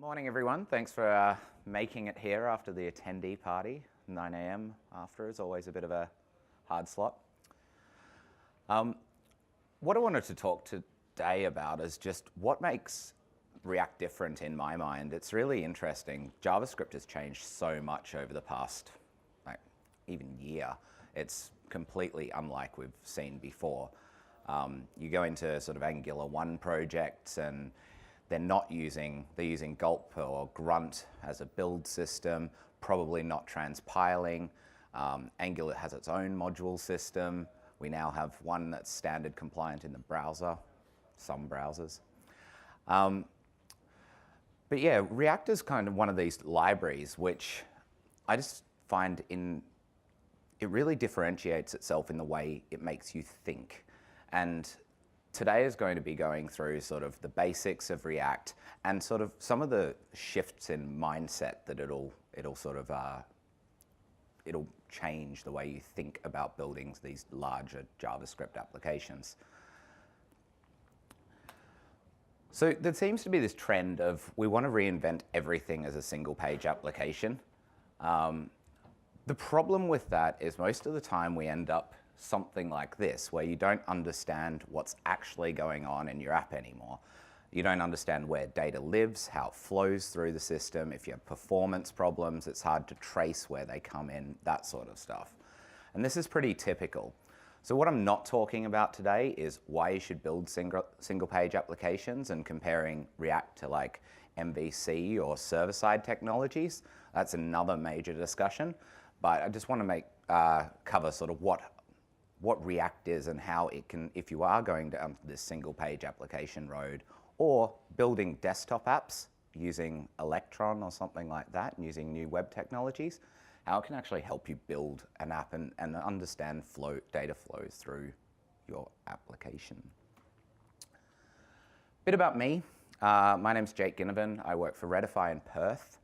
Morning everyone, thanks for making it here after the attendee party. 9 a.m. after is always a bit of a hard slot. What I wanted to talk today about is just what makes React different in my mind. It's really interesting. JavaScript has changed so much over the past even year. It's completely unlike we've seen before. You go into sort of Angular 1 projects and they're using Gulp or Grunt as a build system, probably not transpiling. Angular has its own module system. We now have one that's standard compliant in the browser, some browsers. But yeah, React is kind of one of these libraries which I just find it really differentiates itself in the way it makes you think. And today is going to be going through sort of the basics of React and sort of some of the shifts in mindset that it'll change the way you think about building these larger JavaScript applications. So there seems to be this trend of we want to reinvent everything as a single page application. The problem with that is most of the time we end up something like this, where you don't understand what's actually going on in your app anymore. You don't understand where data lives, how it flows through the system. If you have performance problems, it's hard to trace where they come in, that sort of stuff. And this is pretty typical. So what I'm not talking about today is why you should build single page applications and comparing React to like MVC or server-side technologies. That's another major discussion. But I just want to cover sort of what React is and how it can, if you are going down this single page application road or building desktop apps using Electron or something like that, and using new web technologies, how it can actually help you build an app and understand data flows through your application. Bit about me. My name's Ginnivan. I work for Redify in Perth.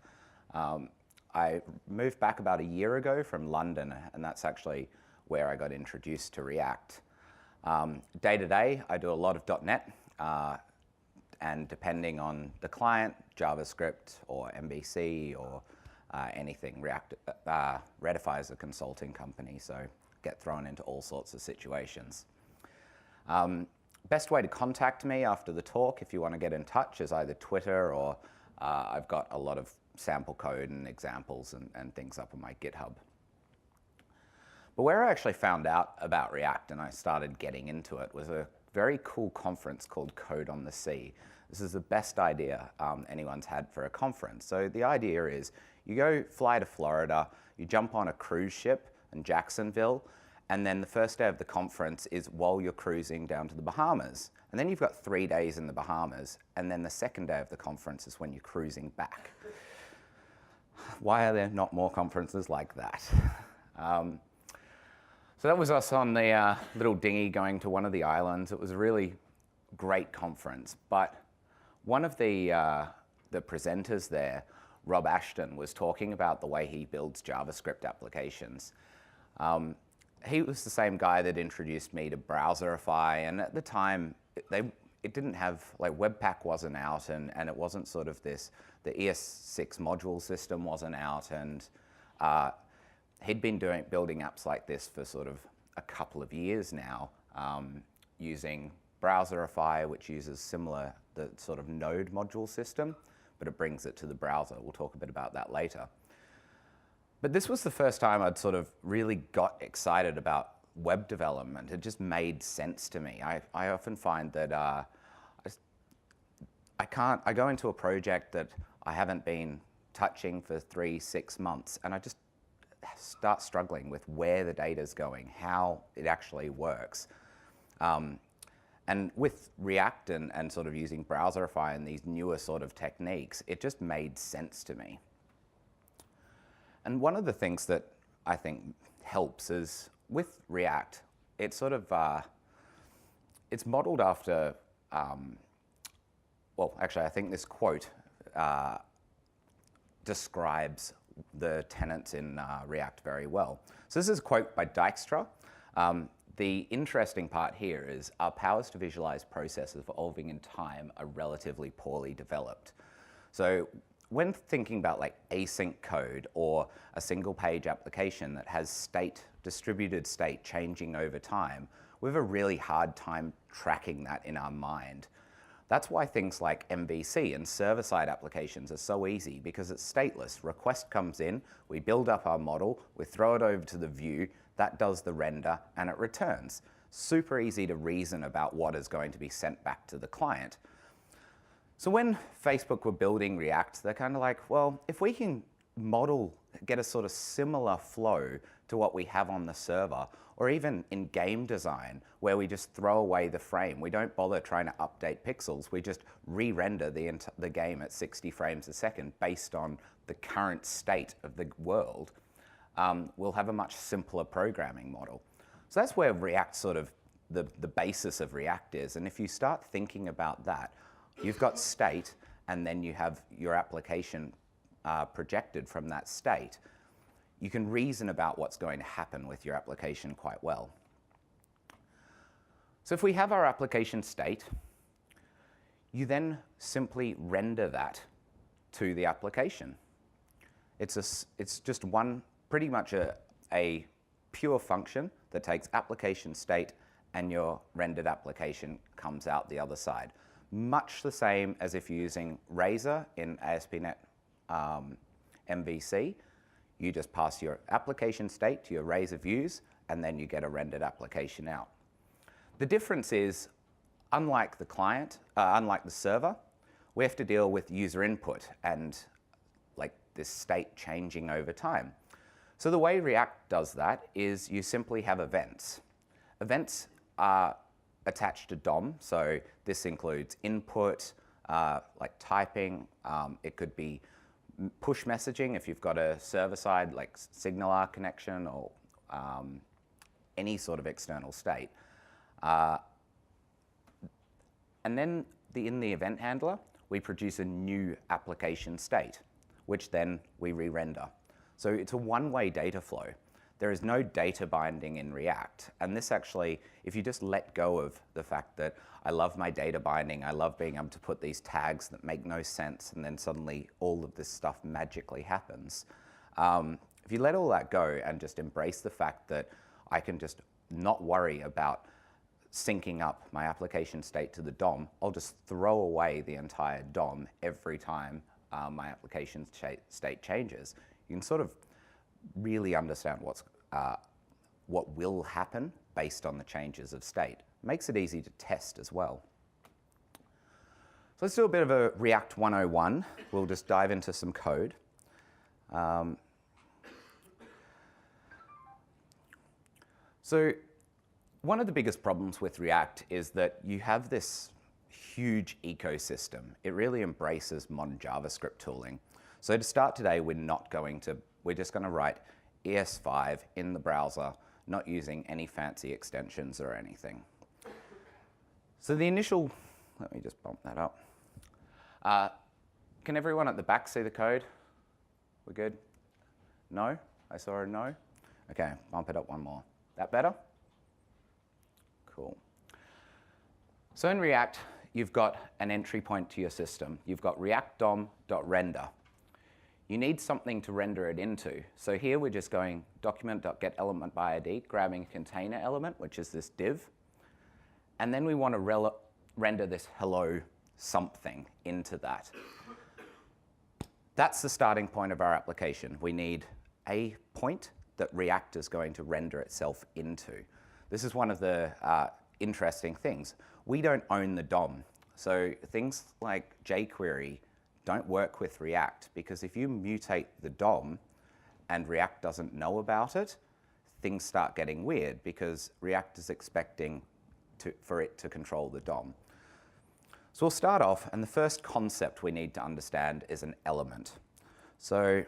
I moved back about a year ago from London, and that's actually where I got introduced to React. Day to day, I do a lot of .NET, and depending on the client, JavaScript or MVC or anything. Redify is a consulting company, so get thrown into all sorts of situations. Best way to contact me after the talk, if you want to get in touch, is either Twitter or I've got a lot of sample code and examples and things up on my GitHub. But where I actually found out about React and I started getting into it was a very cool conference called Code on the Sea. This is the best idea anyone's had for a conference. So the idea is you fly to Florida, you jump on a cruise ship in Jacksonville, and then the first day of the conference is while you're cruising down to the Bahamas. And then you've got 3 days in the Bahamas, and then the second day of the conference is when you're cruising back. Why are there not more conferences like that? So that was us on the little dinghy going to one of the islands. It was a really great conference, but one of the presenters there, Rob Ashton, was talking about the way he builds JavaScript applications. He was the same guy that introduced me to Browserify, and at the time, it didn't have, like, Webpack wasn't out, and it wasn't sort of this, the ES6 module system wasn't out, and he'd been building apps like this for sort of a couple of years now, using Browserify, which uses the sort of Node module system, but it brings it to the browser. We'll talk a bit about that later. But this was the first time I'd sort of really got excited about web development. It just made sense to me. I often find that I go into a project that I haven't been touching for 3-6 months, and I just start struggling with where the data's going, how it actually works. And with React and sort of using Browserify and these newer sort of techniques, it just made sense to me. And one of the things that I think helps is with React, it's sort of, it's modeled after, well, actually, I think this quote describes the tenets in React very well. So this is a quote by Dijkstra. The interesting part here is our powers to visualize processes evolving in time are relatively poorly developed. So when thinking about like async code or a single page application that has distributed state changing over time, we have a really hard time tracking that in our mind. That's why things like MVC and server-side applications are so easy, because it's stateless. Request comes in, we build up our model, we throw it over to the view, that does the render, and it returns. Super easy to reason about what is going to be sent back to the client. So when Facebook were building React, they're kind of like, well, if we can get a sort of similar flow to what we have on the server, or even in game design, where we just throw away the frame. We don't bother trying to update pixels. We just re-render the game at 60 frames a second based on the current state of the world. We'll have a much simpler programming model. So that's where React sort of, the basis of React is. And if you start thinking about that, you've got state, and then you have your application projected from that state. You can reason about what's going to happen with your application quite well. So if we have our application state, you then simply render that to the application. It's just pretty much a pure function that takes application state, and your rendered application comes out the other side. Much the same as if you're using Razor in ASP.NET MVC. You just pass your application state to your Razor views, and then you get a rendered application out. The difference is, unlike the client, unlike the server, we have to deal with user input and like this state changing over time. So the way React does that is you simply have events. Events are attached to DOM, so this includes input, like typing. It could be push messaging if you've got a server-side like SignalR connection, or any sort of external state. And then in the event handler, we produce a new application state, which then we re-render. So it's a one-way data flow. There is no data binding in React. And this actually, if you just let go of the fact that I love my data binding, I love being able to put these tags that make no sense, and then suddenly all of this stuff magically happens. If you let all that go and just embrace the fact that I can just not worry about syncing up my application state to the DOM, I'll just throw away the entire DOM every time my application state changes. You can sort of really understand what will happen based on the changes of state. Makes it easy to test as well. So let's do a bit of a React 101. We'll just dive into some code. So one of the biggest problems with React is that you have this huge ecosystem. It really embraces modern JavaScript tooling. So to start today, we're just going to write ES5 in the browser, not using any fancy extensions or anything. So the initial, let me just bump that up. Can everyone at the back see the code? We're good? No? I saw a no. Okay, bump it up one more. That better? Cool. So in React, you've got an entry point to your system. You've got React DOM.render. You need something to render it into. So here we're just going document.getElementById, grabbing a container element, which is this div. And then we want to render this hello something into that. That's the starting point of our application. We need a point that React is going to render itself into. This is one of the interesting things. We don't own the DOM. So things like jQuery don't work with React, because if you mutate the DOM and React doesn't know about it, things start getting weird, because React is expecting for it to control the DOM. So we'll start off, and the first concept we need to understand is an element. So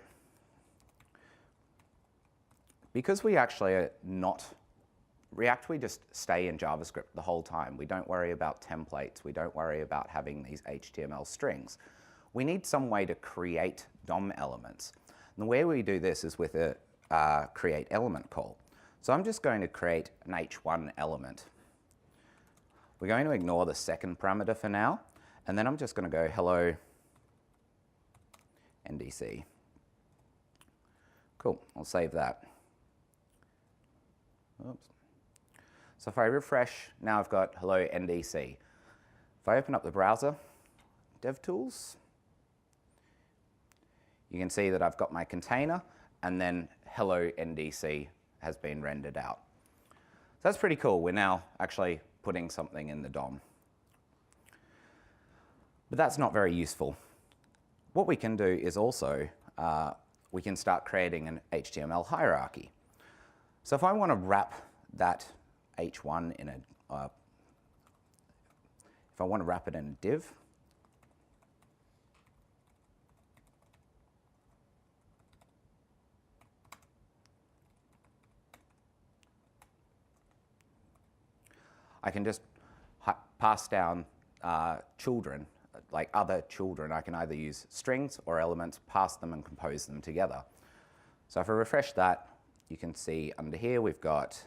because we actually are not React, we just stay in JavaScript the whole time. We don't worry about templates. We don't worry about having these HTML strings. We need some way to create DOM elements. And the way we do this is with a create element call. So I'm just going to create an H1 element. We're going to ignore the second parameter for now, and then I'm just going to go hello NDC. Cool, I'll save that. Oops. So if I refresh, now I've got hello NDC. If I open up the browser, DevTools, you can see that I've got my container and then hello NDC has been rendered out. So that's pretty cool. We're now actually putting something in the DOM. But that's not very useful. What we can do is also, we can start creating an HTML hierarchy. So if I want to wrap that H1 in a, if I want to wrap it in a div, I can just pass down children, like other children. I can either use strings or elements, pass them and compose them together. So if I refresh that, you can see under here we've got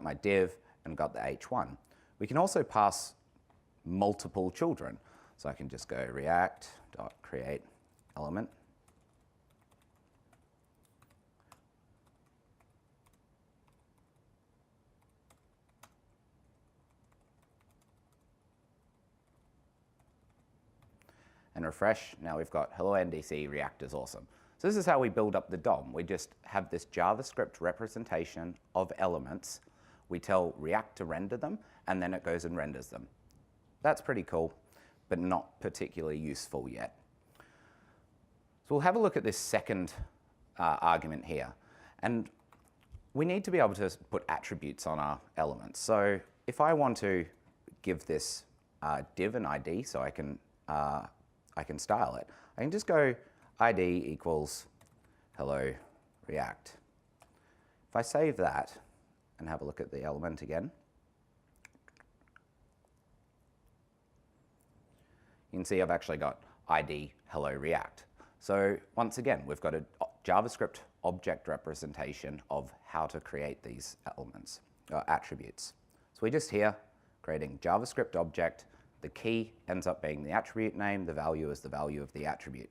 my div and got the H1. We can also pass multiple children. So I can just go react.create element. And refresh, now we've got hello NDC, React is awesome. So this is how we build up the DOM. We just have this JavaScript representation of elements. We tell React to render them, and then it goes and renders them. That's pretty cool, but not particularly useful yet. So we'll have a look at this second argument here. And we need to be able to put attributes on our elements. So if I want to give this div an ID so I can style it, I can just go ID equals hello React. If I save that and have a look at the element again, you can see I've actually got ID hello React. So once again, we've got a JavaScript object representation of how to create these elements, attributes. So we're just here creating JavaScript object. The key ends up being the attribute name. The value is the value of the attribute.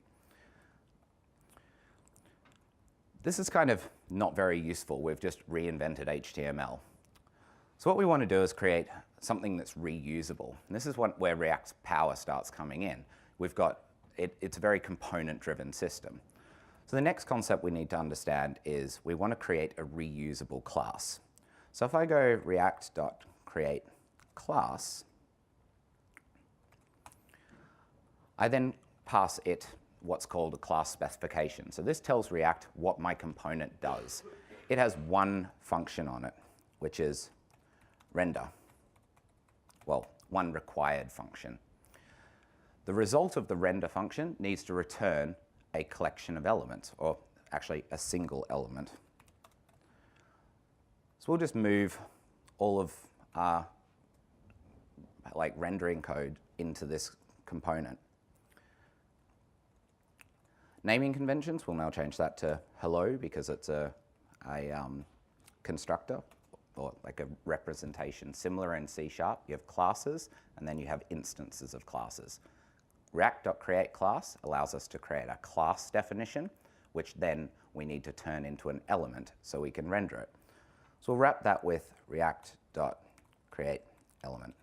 This is kind of not very useful. We've just reinvented HTML. So what we want to do is create something that's reusable. And this is where React's power starts coming in. We've got, it's a very component-driven system. So the next concept we need to understand is we want to create a reusable class. So if I go react.create class, I then pass it what's called a class specification. So this tells React what my component does. It has one function on it, which is render. Well, one required function. The result of the render function needs to return a collection of elements, or actually a single element. So we'll just move all of our rendering code into this component. Naming conventions, we'll now change that to hello because it's a constructor or like a representation. Similar in C#, you have classes and then you have instances of classes. React.create class allows us to create a class definition, which then we need to turn into an element so we can render it. So we'll wrap that with react.create element.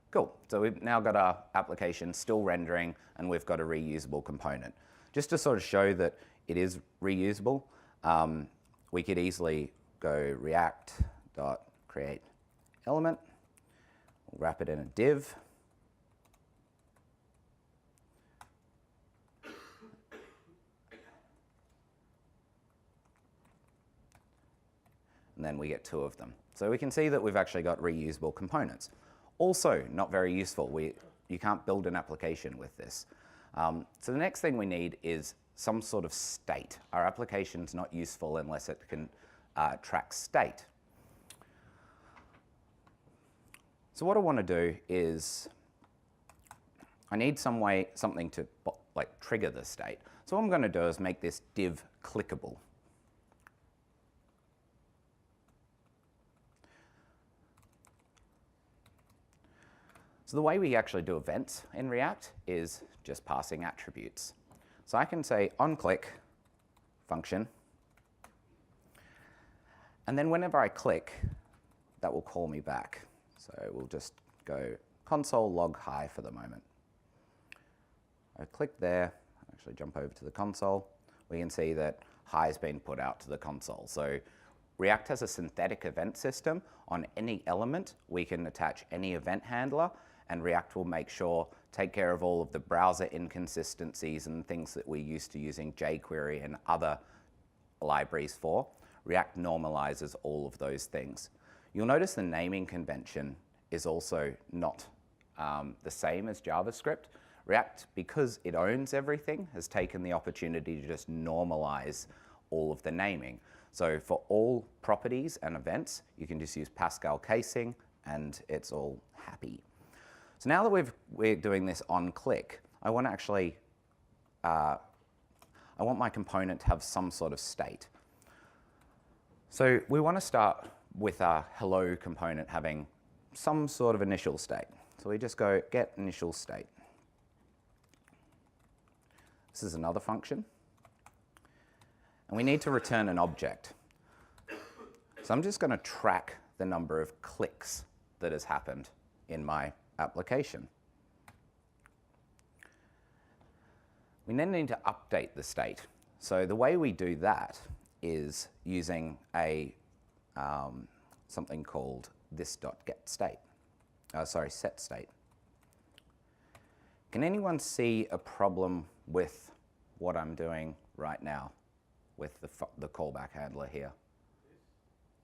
Cool, so we've now got our application still rendering and we've got a reusable component. Just to sort of show that it is reusable, we could easily go react.create element, we'll wrap it in a div, and then we get two of them. So we can see that we've actually got reusable components. Also, not very useful. You can't build an application with this. So the next thing we need is some sort of state. Our application's not useful unless it can track state. So what I want to do is I need something to trigger the state. So what I'm going to do is make this div clickable. So the way we actually do events in React is just passing attributes. So I can say onClick function, and then whenever I click, that will call me back. So we'll just go console log hi for the moment. I click there, actually jump over to the console. We can see that hi has been put out to the console. So React has a synthetic event system. On any element, we can attach any event handler, and React will take care of all of the browser inconsistencies and things that we're used to using jQuery and other libraries for. React normalizes all of those things. You'll notice the naming convention is also not the same as JavaScript. React, because it owns everything, has taken the opportunity to just normalize all of the naming. So for all properties and events, you can just use Pascal casing and it's all happy. So now that we're doing this on click, I want to actually, I want my component to have some sort of state. So we want to start with our hello component having some sort of initial state. So we just go get initial state. This is another function. And we need to return an object. So I'm just going to track the number of clicks that has happened in my application. We then need to update the state. So the way we do that is using a something called this.getState. Set state. Can anyone see a problem with what I'm doing right now with the callback handler here?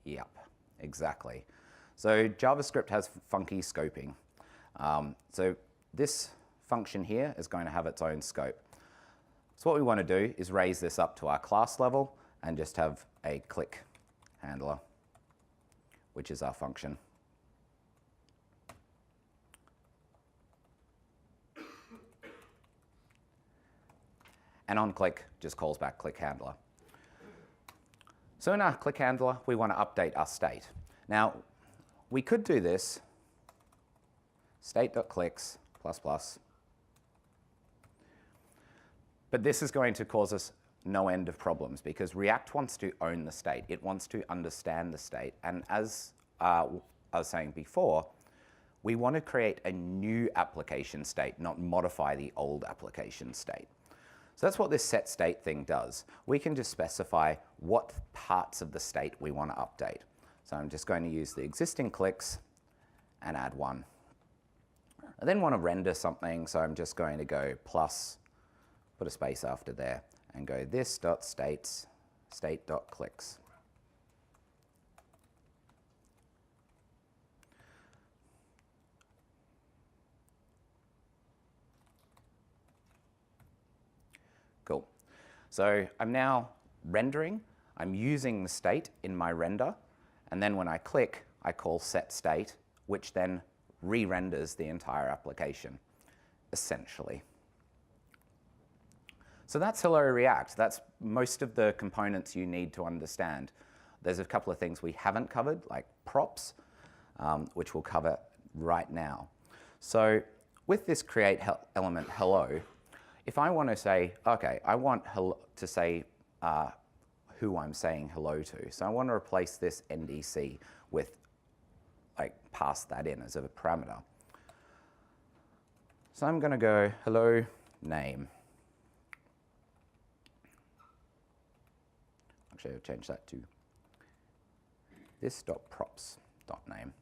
Yep, exactly. So JavaScript has funky scoping. So this function here is going to have its own scope. So what we want to do is raise this up to our class level and just have a click handler, which is our function. And on click just calls back click handler. So in our click handler, we want to update our state. Now, we could do this state.clicks ++. But this is going to cause us no end of problems because React wants to own the state. It wants to understand the state. And as I was saying before, we want to create a new application state, not modify the old application state. So that's what this set state thing does. We can just specify what parts of the state we want to update. So I'm just going to use the existing clicks and add one. I then want to render something, so I'm just going to go plus, put a space after there, and go this.states, state.clicks. Cool. So I'm now rendering. I'm using the state in my render. And then when I click, I call set state, which then re-renders the entire application, essentially. So that's Hello React. That's most of the components you need to understand. There's a couple of things we haven't covered, like props, which we'll cover right now. So with this create element hello, if I want to say, okay, I want to say who I'm saying hello to. So I want to replace this NDC with, like, pass that in as a parameter. So I'm going to go hello name. Actually, I'll change that to this.props.name.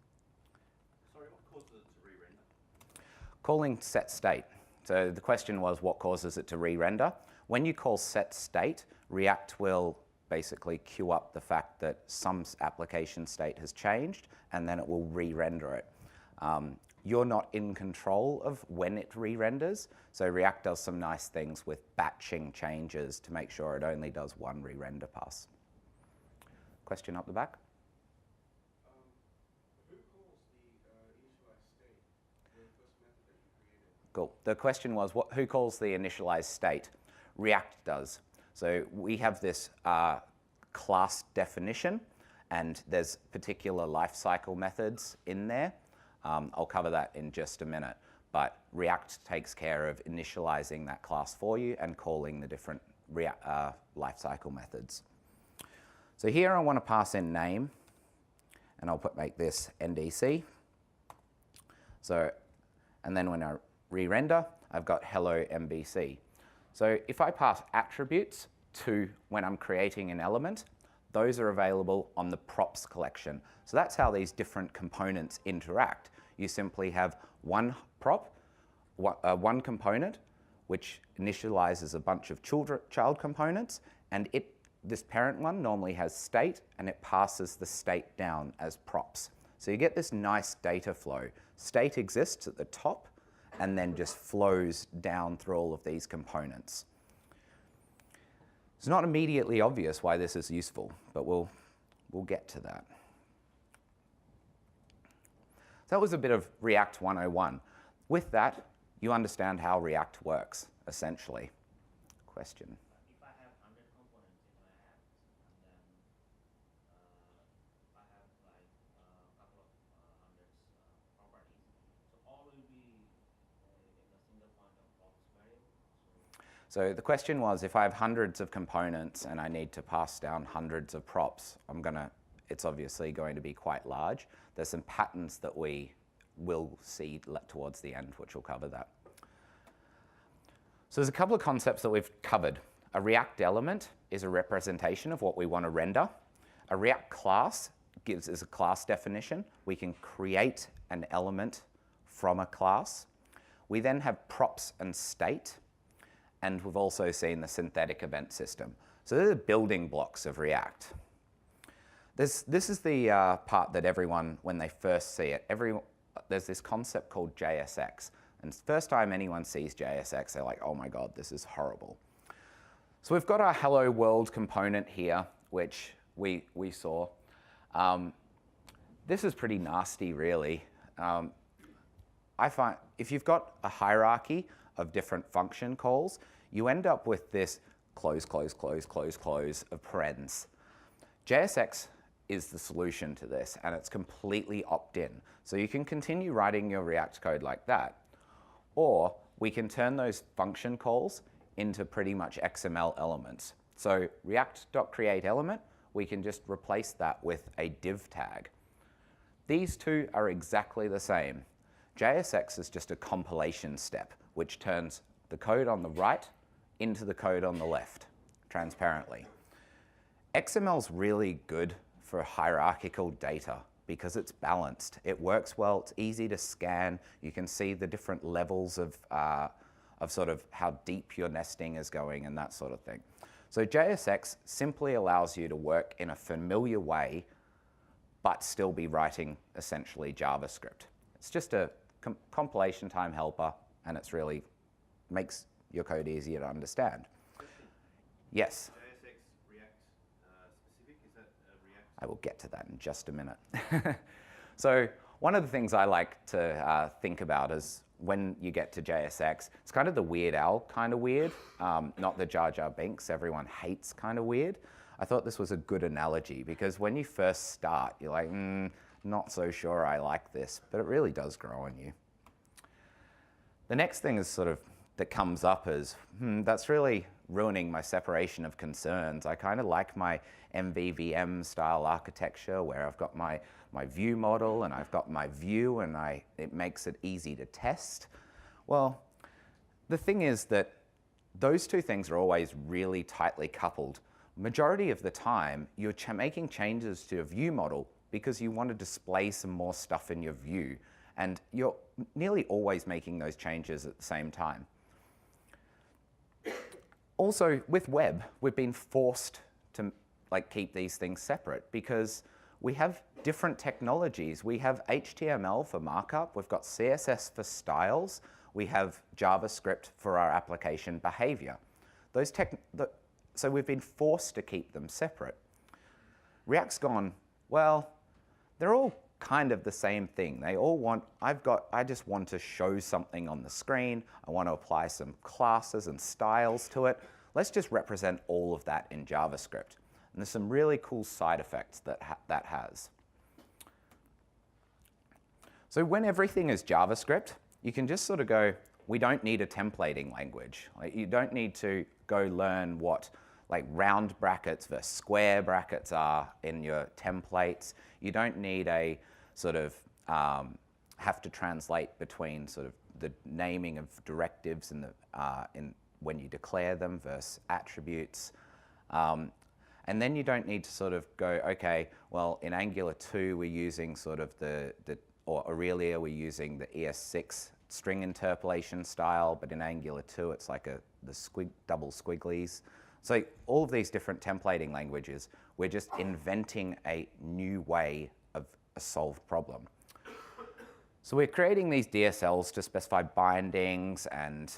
Sorry, what causes it to re-render? Calling set state. So the question was, what causes it to re-render? When you call set state, React will basically queue up the fact that some application state has changed, and then it will re-render it. You're not in control of when it re-renders, so React does some nice things with batching changes to make sure it only does one re-render pass. Question up the back? Who calls the initialized state, the first method that you created? Cool. The question was, who calls the initialized state? React does. So we have this class definition, and there's particular lifecycle methods in there. I'll cover that in just a minute. But React takes care of initializing that class for you and calling the different lifecycle methods. So here I want to pass in name, and I'll make this NDC. So, and then when I re-render, I've got hello MVC. So if I pass attributes to when I'm creating an element, those are available on the props collection. So that's how these different components interact. You simply have one prop, one component, which initializes a bunch of child components, and this parent one normally has state, and it passes the state down as props. So you get this nice data flow. State exists at the top, and then just flows down through all of these components. It's not immediately obvious why this is useful, but we'll get to that. So that was a bit of React 101. With that, you understand how React works, essentially. Question? If I have 100 components in my app, and then I have like a couple of hundreds properties, so all will be in a single point of props variable. So the question was, if I have hundreds of components and I need to pass down hundreds of props, it's obviously going to be quite large. There's some patterns that we will see towards the end, which will cover that. So there's a couple of concepts that we've covered. A React element is a representation of what we want to render. A React class gives us a class definition. We can create an element from a class. We then have props and state, and we've also seen the synthetic event system. So they're the building blocks of React. This is the part that everyone, when they first see it, there's this concept called JSX. And first time anyone sees JSX, they're like, oh my God, this is horrible. So we've got our hello world component here, which we saw. This is pretty nasty, really. I find if you've got a hierarchy of different function calls, you end up with this close, close, close, close, close of parens. JSX is the solution to this, and it's completely opt-in. So you can continue writing your React code like that, or we can turn those function calls into pretty much XML elements. So react.createElement, we can just replace that with a div tag. These two are exactly the same. JSX is just a compilation step, which turns the code on the right into the code on the left, transparently. XML's really good for hierarchical data because it's balanced. It works well, it's easy to scan. You can see the different levels of sort of how deep your nesting is going and that sort of thing. So JSX simply allows you to work in a familiar way, but still be writing essentially JavaScript. It's just a compilation time helper, and it's really makes your code easier to understand. Yes? JSX React specific, is that React? I will get to that in just a minute. So one of the things I like to think about is when you get to JSX, it's kind of the Weird Al kind of weird, not the Jar Jar Binks everyone hates kind of weird. I thought this was a good analogy because when you first start, you're like, not so sure I like this, but it really does grow on you. The next thing is sort of that comes up is, that's really ruining my separation of concerns. I kind of like my MVVM style architecture where I've got my view model and I've got my view and it makes it easy to test. Well, the thing is that those two things are always really tightly coupled. Majority of the time, you're making changes to your view model because you want to display some more stuff in your view. And you're nearly always making those changes at the same time. Also, with web, we've been forced to keep these things separate because we have different technologies. We have HTML for markup, we've got CSS for styles, we have JavaScript for our application behavior. So we've been forced to keep them separate. React's gone, well, they're all kind of the same thing. They all want, I just want to show something on the screen. I want to apply some classes and styles to it. Let's just represent all of that in JavaScript. And there's some really cool side effects that that has. So when everything is JavaScript, you can just sort of go, we don't need a templating language. Like, you don't need to go learn what like round brackets versus square brackets are in your templates. You don't need a sort of have to translate between sort of the naming of directives and when you declare them versus attributes. And then you don't need to sort of go, okay, well, in Angular 2, we're using sort of or Aurelia, we're using the ES6 string interpolation style, but in Angular 2, it's like the double squigglies. So all of these different templating languages, we're just inventing a new way of a solved problem. So we're creating these DSLs to specify bindings, and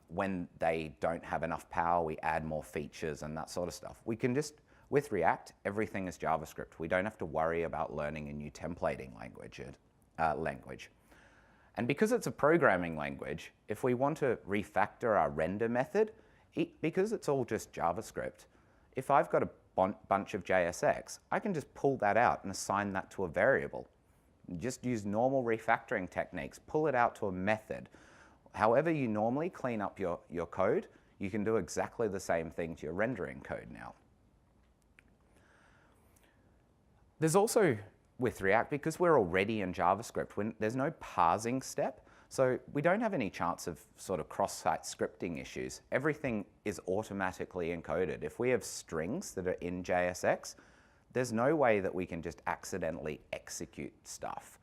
when they don't have enough power, we add more features and that sort of stuff. We can just, with React, everything is JavaScript. We don't have to worry about learning a new templating language. And because it's a programming language, if we want to refactor our render method, because it's all just JavaScript, if I've got a bunch of JSX, I can just pull that out and assign that to a variable. Just use normal refactoring techniques, pull it out to a method. However you normally clean up your code, you can do exactly the same thing to your rendering code now. There's also, with React, because we're already in JavaScript, there's no parsing step, so we don't have any chance of sort of cross-site scripting issues. Everything is automatically encoded. If we have strings that are in JSX, there's no way that we can just accidentally execute stuff.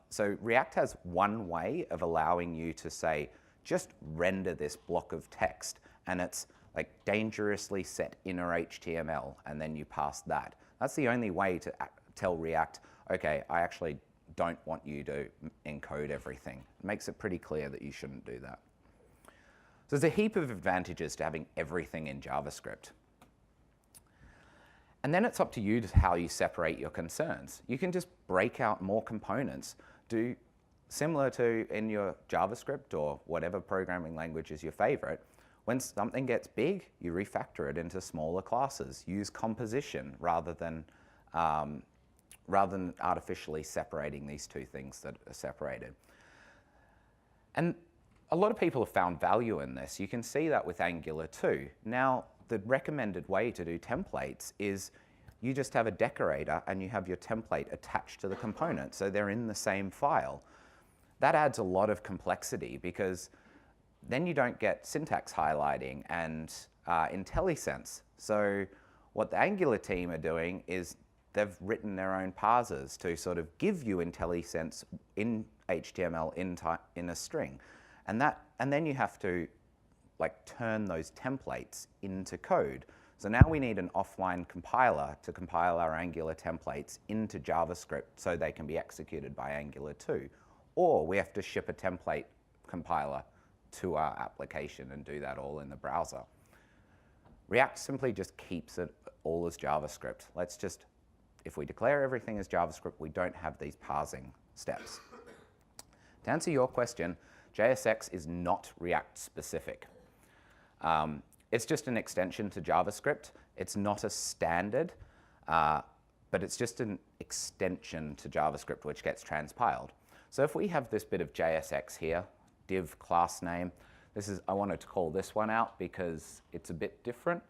So React has one way of allowing you to say, just render this block of text, and it's like dangerously set inner HTML, and then you pass that. That's the only way to tell React, okay, I actually don't want you to encode everything. It makes it pretty clear that you shouldn't do that. So there's a heap of advantages to having everything in JavaScript. And then it's up to you how you separate your concerns. You can just break out more components, do similar to in your JavaScript or whatever programming language is your favorite. When something gets big, you refactor it into smaller classes. Use composition rather than artificially separating these two things that are separated. And a lot of people have found value in this. You can see that with Angular 2. Now, the recommended way to do templates is you just have a decorator and you have your template attached to the component, so they're in the same file. That adds a lot of complexity because then you don't get syntax highlighting and IntelliSense. So what the Angular team are doing is they've written their own parsers to sort of give you IntelliSense in HTML in a string. And then you have to like turn those templates into code. So now we need an offline compiler to compile our Angular templates into JavaScript so they can be executed by Angular 2. Or we have to ship a template compiler to our application and do that all in the browser. React simply just keeps it all as JavaScript. If we declare everything as JavaScript, we don't have these parsing steps. To answer your question, JSX is not React specific. It's just an extension to JavaScript. It's not a standard, but it's just an extension to JavaScript which gets transpiled. So if we have this bit of JSX here, div class name, I wanted to call this one out because it's a bit different.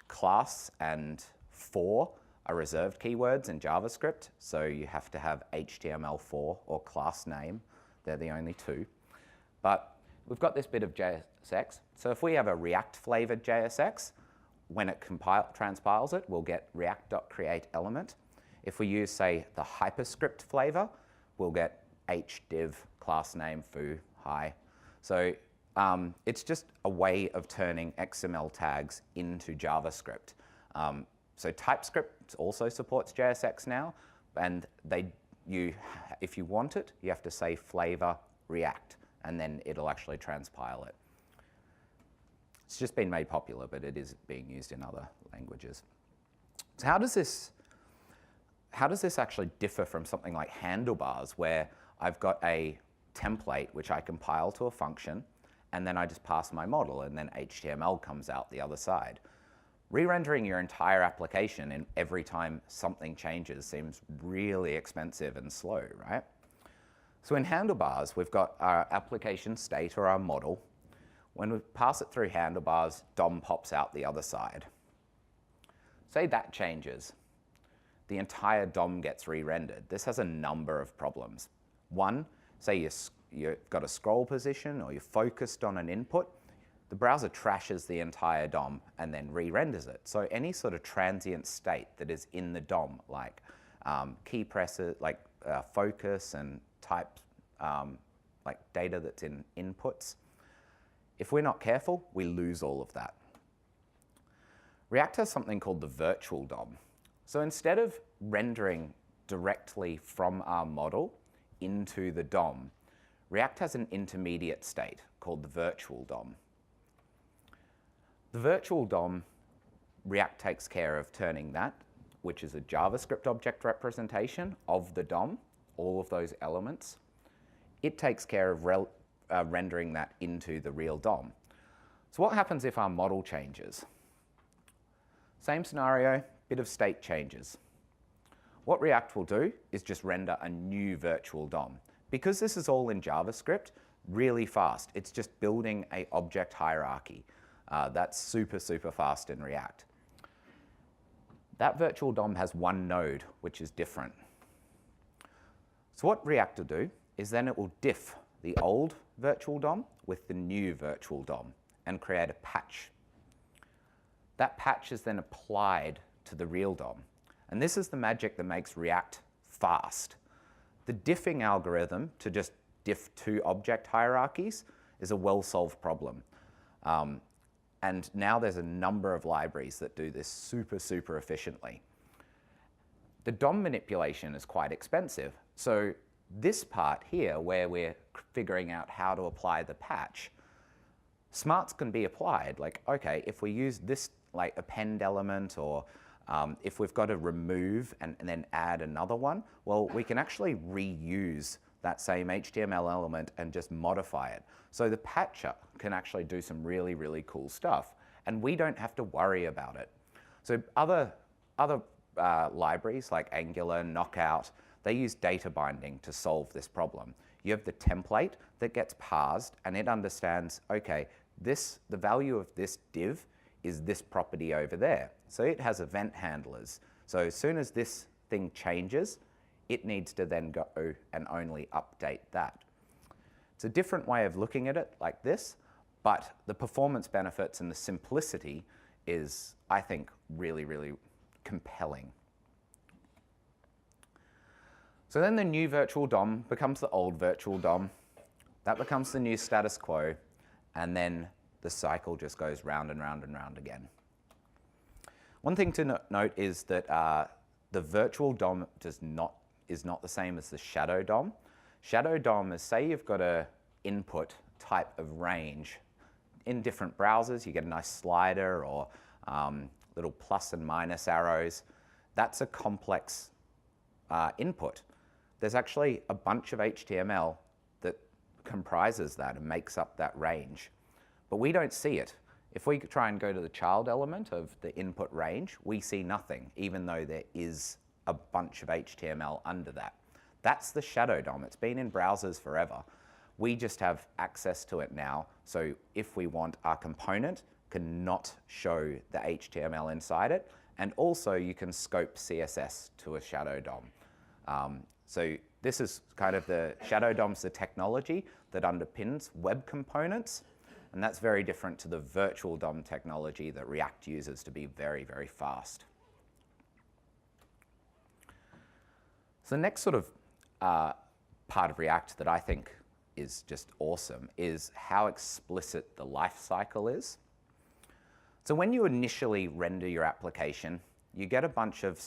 Class and for are reserved keywords in JavaScript, so you have to have HTML4 or class name. They're the only two. But we've got this bit of JSX. So if we have a React-flavored JSX, when it transpiles it, we'll get React.createElement. If we use, say, the hyperscript flavor, we'll get hdiv class name foo hi. So it's just a way of turning XML tags into JavaScript. So TypeScript also supports JSX now, and if you want it, you have to say flavor React, and then it'll actually transpile it. It's just been made popular, but it is being used in other languages. So how does this actually differ from something like handlebars, where I've got a template which I compile to a function, and then I just pass my model, and then HTML comes out the other side? Re-rendering your entire application and every time something changes seems really expensive and slow, right? So in handlebars, we've got our application state or our model. When we pass it through handlebars, DOM pops out the other side. Say that changes. The entire DOM gets re-rendered. This has a number of problems. One, say you've got a scroll position or you're focused on an input, the browser trashes the entire DOM and then re-renders it. So any sort of transient state that is in the DOM, like key presses, like focus and types, like data that's in inputs, if we're not careful, we lose all of that. React has something called the virtual DOM. So instead of rendering directly from our model into the DOM, React has an intermediate state called the virtual DOM. The virtual DOM, React takes care of turning that, which is a JavaScript object representation of the DOM, all of those elements. It takes care of rendering that into the real DOM. So what happens if our model changes? Same scenario, bit of state changes. What React will do is just render a new virtual DOM. Because this is all in JavaScript, really fast. It's just building an object hierarchy. That's super, super fast in React. That virtual DOM has one node, which is different. So what React will do is then it will diff the old virtual DOM with the new virtual DOM and create a patch. That patch is then applied to the real DOM. And this is the magic that makes React fast. The diffing algorithm to just diff two object hierarchies is a well-solved problem. And now there's a number of libraries that do this super, super efficiently. The DOM manipulation is quite expensive. So this part here, where we're figuring out how to apply the patch, smarts can be applied. Like, okay, if we use this like append element, or if we've got to remove and then add another one, well, we can actually reuse that same HTML element and just modify it. So the patcher can actually do some really, really cool stuff, and we don't have to worry about it. So other libraries like Angular, Knockout, they use data binding to solve this problem. You have the template that gets parsed, and it understands, okay, the value of this div is this property over there. So it has event handlers. So as soon as this thing changes, it needs to then go and only update that. It's a different way of looking at it like this, but the performance benefits and the simplicity is, I think, really, really compelling. So then the new virtual DOM becomes the old virtual DOM. That becomes the new status quo, and then the cycle just goes round and round and round again. One thing to note is that the virtual DOM is not the same as the shadow DOM. Shadow DOM is, say you've got a input type of range. In different browsers, you get a nice slider or little plus and minus arrows. That's a complex input. There's actually a bunch of HTML that comprises that and makes up that range. But we don't see it. If we try and go to the child element of the input range, we see nothing, even though there is a bunch of HTML under that. That's the shadow DOM. It's been in browsers forever. We just have access to it now. So if we want, our component cannot show the HTML inside it. And also you can scope CSS to a shadow DOM. So this is kind of the shadow DOM's the technology that underpins web components. And that's very different to the virtual DOM technology that React uses to be very, very fast. So the next sort of part of React that I think is just awesome is how explicit the lifecycle is. So when you initially render your application, you get a bunch of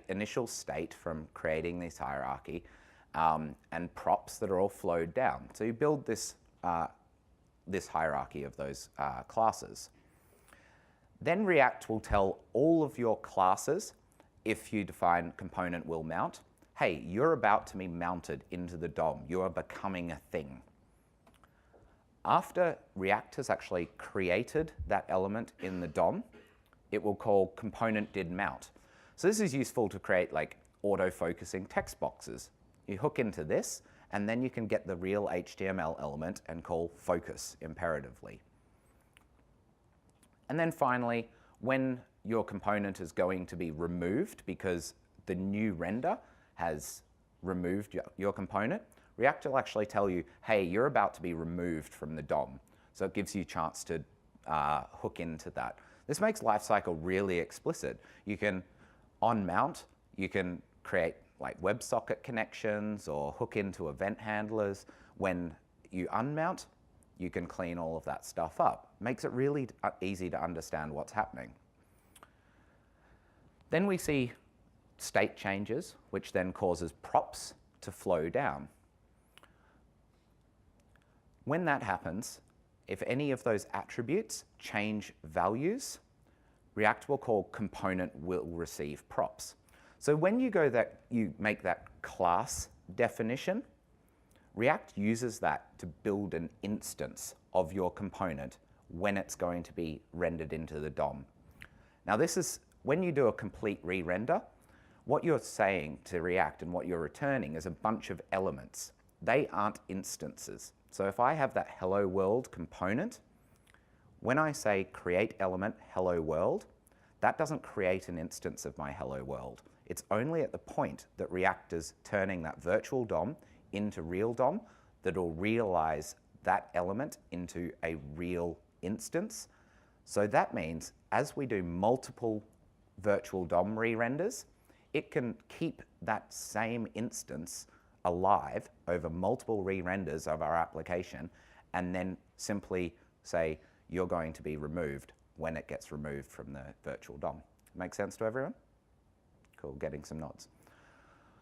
initial state from creating this hierarchy and props that are all flowed down. So you build this hierarchy of those classes. Then React will tell all of your classes, if you define component will mount, hey, you're about to be mounted into the DOM. You are becoming a thing. After React has actually created that element in the DOM, it will call component did mount. So this is useful to create like auto-focusing text boxes. You hook into this, and then you can get the real HTML element and call focus imperatively. And then finally, when your component is going to be removed because the new render has removed your component, React will actually tell you, hey, you're about to be removed from the DOM. So it gives you a chance to hook into that. This makes lifecycle really explicit. You can on-mount, you can create like WebSocket connections or hook into event handlers. When you unmount, you can clean all of that stuff up. Makes it really easy to understand what's happening. Then we see state changes, which then causes props to flow down. When that happens, if any of those attributes change values, React will call component will receive props. So when you make that class definition, React uses that to build an instance of your component when it's going to be rendered into the DOM. Now this is, when you do a complete re-render, what you're saying to React and what you're returning is a bunch of elements. They aren't instances. So if I have that hello world component, when I say create element hello world, that doesn't create an instance of my hello world. It's only at the point that React is turning that virtual DOM into real DOM that will realize that element into a real instance. So that means as we do multiple virtual DOM re-renders, it can keep that same instance alive over multiple re-renders of our application and then simply say you're going to be removed when it gets removed from the virtual DOM. Make sense to everyone? Cool, getting some nods.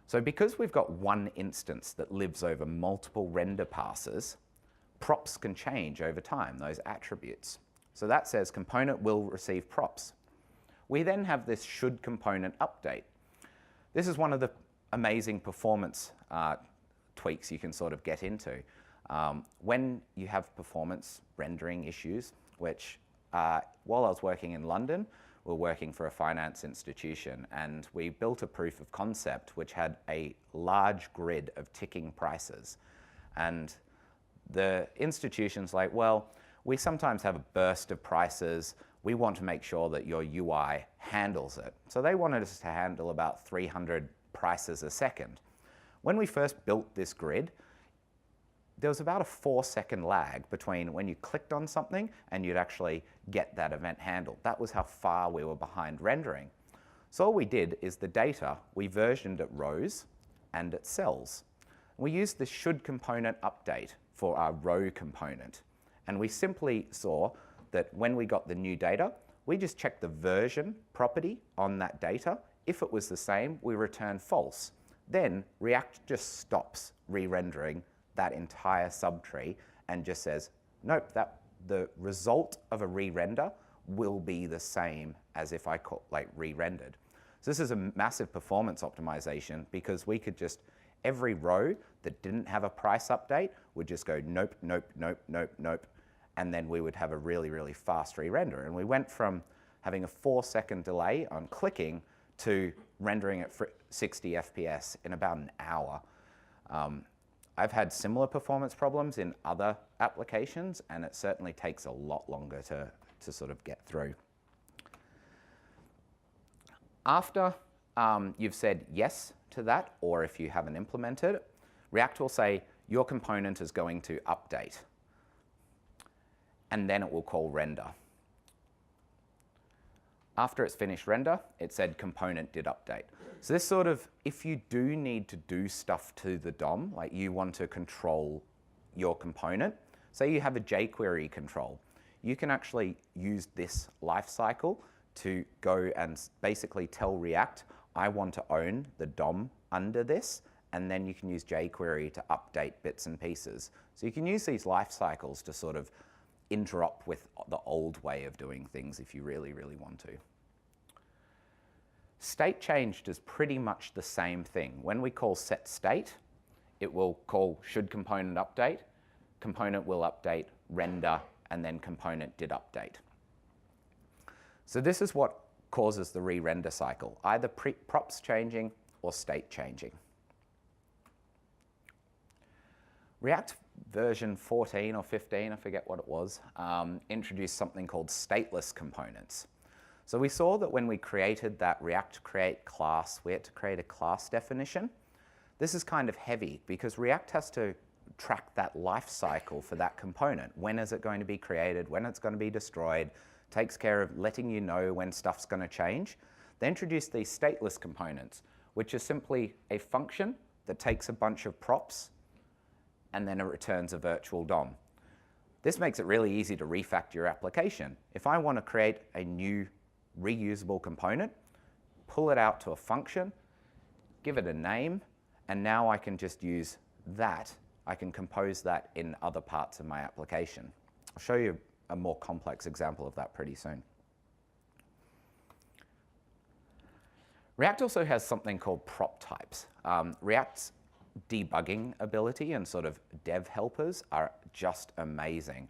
So because we've got one instance that lives over multiple render passes, props can change over time, those attributes. So that says component will receive props. We then have this should component update. This is one of the amazing performance tweaks you can sort of get into. When you have performance rendering issues, which while I was working in London, we were working for a finance institution, and we built a proof of concept which had a large grid of ticking prices. And the institution's like, well, we sometimes have a burst of prices. We want to make sure that your UI handles it. So they wanted us to handle about 300 prices a second. When we first built this grid, there was about a 4-second lag between when you clicked on something and you'd actually get that event handled. That was how far we were behind rendering. So all we did is the data, we versioned at rows and at cells. We used the should component update for our row component. And we simply saw that when we got the new data, we just checked the version property on that data. If it was the same, we return false. Then React just stops re-rendering that entire subtree and just says, nope, the result of a re-render will be the same as if I re-rendered. So this is a massive performance optimization because we could just, every row that didn't have a price update would just go nope, nope, nope, nope, nope, and then we would have a really, really fast re-render. And we went from having a 4-second delay on clicking to rendering at 60 FPS in about an hour. I've had similar performance problems in other applications, and it certainly takes a lot longer to sort of get through. After you've said yes to that, or if you haven't implemented it, React will say your component is going to update, and then it will call render. After it's finished render, it said component did update. So this sort of, if you do need to do stuff to the DOM, like you want to control your component, say you have a jQuery control, you can actually use this lifecycle to go and basically tell React, I want to own the DOM under this, and then you can use jQuery to update bits and pieces. So you can use these lifecycles to sort of interop with the old way of doing things if you really, really want to. State change does pretty much the same thing. When we call set state, it will call should component update, component will update, render, and then component did update. So this is what causes the re-render cycle, either props changing or state changing. React version 14 or 15, I forget what it was, introduced something called stateless components. So we saw that when we created that React create class, we had to create a class definition. This is kind of heavy because React has to track that life cycle for that component. When is it going to be created? When it's going to be destroyed? Takes care of letting you know when stuff's going to change. They introduced these stateless components, which is simply a function that takes a bunch of props and then it returns a virtual DOM. This makes it really easy to refactor your application. If I want to create a new reusable component, pull it out to a function, give it a name, and now I can just use that. I can compose that in other parts of my application. I'll show you a more complex example of that pretty soon. React also has something called prop types. React's debugging ability and sort of dev helpers are just amazing.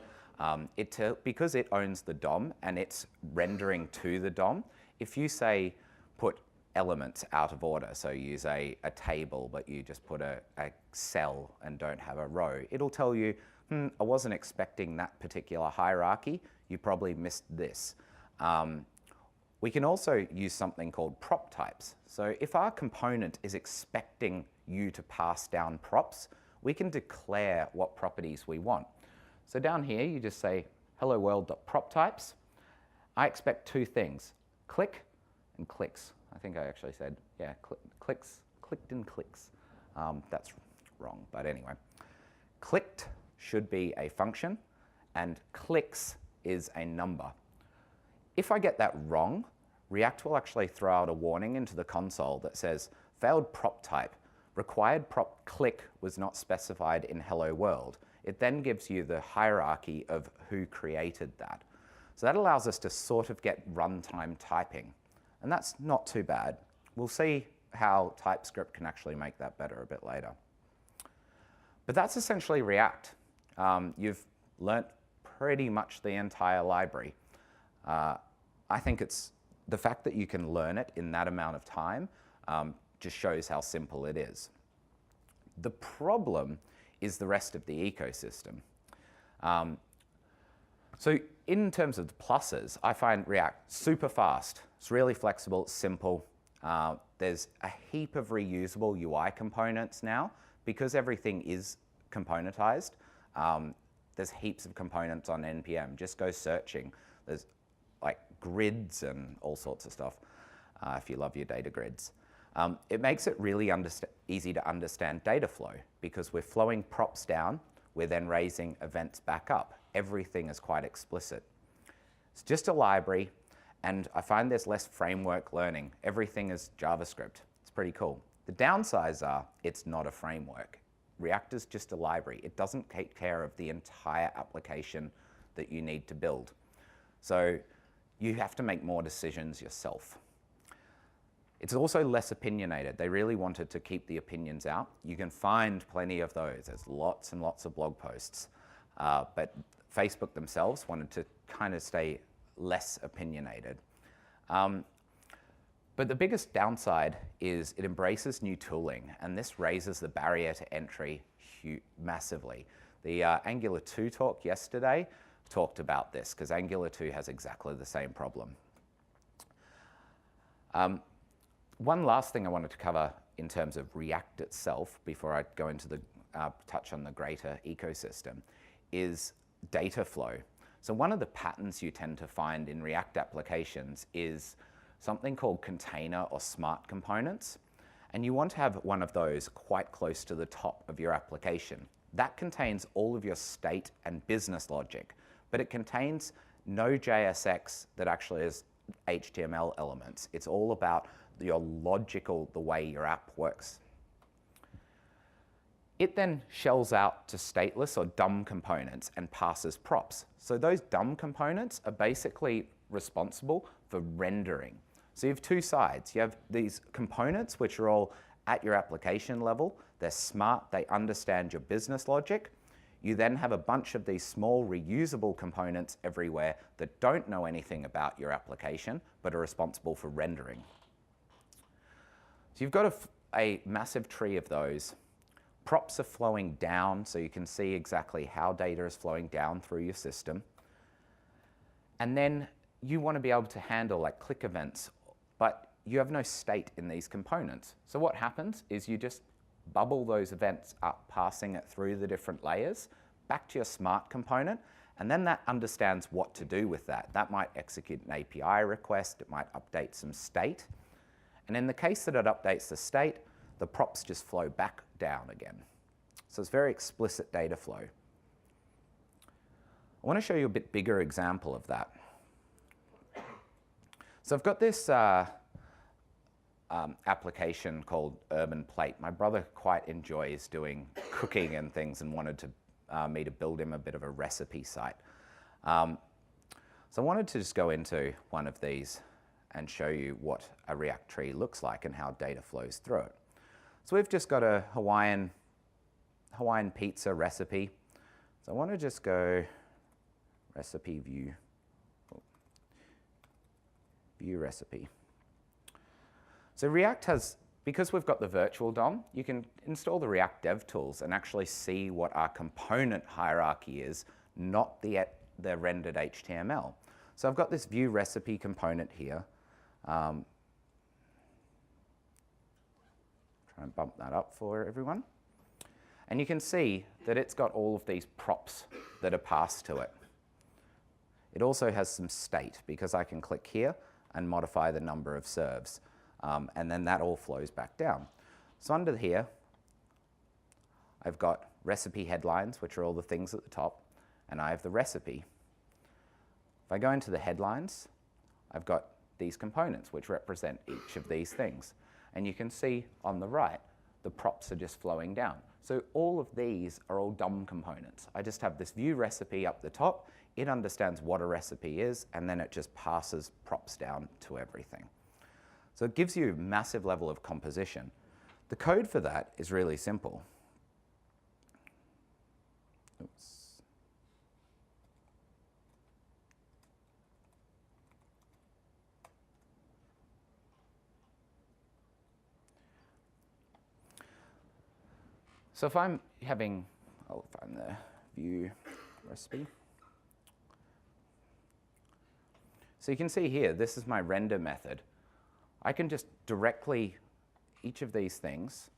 Because it owns the DOM and it's rendering to the DOM, if you say put elements out of order, so use a table but you just put a cell and don't have a row, it'll tell you, I wasn't expecting that particular hierarchy, you probably missed this. We can also use something called prop types. So if our component is expecting you to pass down props, we can declare what properties we want. So down here, you just say, hello world.proptypes. I expect two things, click and clicks. I think I actually said, yeah, clicks, clicked and clicks. That's wrong, but anyway. Clicked should be a function, and clicks is a number. If I get that wrong, React will actually throw out a warning into the console that says, failed prop type, required prop click was not specified in hello world. It then gives you the hierarchy of who created that. So that allows us to sort of get runtime typing. And that's not too bad. We'll see how TypeScript can actually make that better a bit later. But that's essentially React. You've learnt pretty much the entire library. I think it's the fact that you can learn it in that amount of time just shows how simple it is. The problem is the rest of the ecosystem. So in terms of the pluses, I find React super fast. It's really flexible, it's simple. There's a heap of reusable UI components now because everything is componentized. There's heaps of components on NPM. Just go searching. There's like grids and all sorts of stuff if you love your data grids. It makes it really easy to understand data flow because we're flowing props down, we're then raising events back up. Everything is quite explicit. It's just a library, and I find there's less framework learning. Everything is JavaScript. It's pretty cool. The downsides are it's not a framework. React is just a library. It doesn't take care of the entire application that you need to build. So you have to make more decisions yourself. It's also less opinionated. They really wanted to keep the opinions out. You can find plenty of those. There's lots and lots of blog posts. But Facebook themselves wanted to kind of stay less opinionated. But the biggest downside is it embraces new tooling, and this raises the barrier to entry massively. The Angular 2 talk yesterday talked about this, because Angular 2 has exactly the same problem. One last thing I wanted to cover in terms of React itself, before I go into the touch on the greater ecosystem, is data flow. So one of the patterns you tend to find in React applications is something called container or smart components. And you want to have one of those quite close to the top of your application. That contains all of your state and business logic, but it contains no JSX that actually is HTML elements. It's all about your logical, the way your app works. It then shells out to stateless or dumb components and passes props. So those dumb components are basically responsible for rendering. So you have two sides. You have these components which are all at your application level. They're smart, they understand your business logic. You then have a bunch of these small reusable components everywhere that don't know anything about your application, but are responsible for rendering. So you've got a massive tree of those. Props are flowing down, so you can see exactly how data is flowing down through your system. And then you want to be able to handle like click events, but you have no state in these components. So what happens is you just bubble those events up, passing it through the different layers back to your smart component, and then that understands what to do with that. That might execute an API request, it might update some state. And in the case that it updates the state, the props just flow back down again. So it's very explicit data flow. I want to show you a bit bigger example of that. So I've got this application called Urban Plate. My brother quite enjoys doing cooking and things and wanted to, me to build him a bit of a recipe site. So I wanted to just go into one of these and show you what a React tree looks like and how data flows through it. So we've just got a Hawaiian pizza recipe. So I want to just go recipe view, view recipe. So React has, because we've got the virtual DOM, you can install the React Dev Tools and actually see what our component hierarchy is, not the rendered HTML. So I've got this view recipe component here. Try and bump that up for everyone. And you can see that it's got all of these props that are passed to it. It also has some state because I can click here and modify the number of serves. And then that all flows back down. So under here, I've got recipe headlines, which are all the things at the top, and I have the recipe. If I go into the headlines, I've got these components, which represent each of these things. And you can see on the right, the props are just flowing down. So all of these are all DOM components. I just have this view recipe up the top. It understands what a recipe is, and then it just passes props down to everything. So it gives you a massive level of composition. The code for that is really simple. Oops. So if I'm having, I'll find the view recipe. So you can see here, this is my render method. I can just directly, each of these things,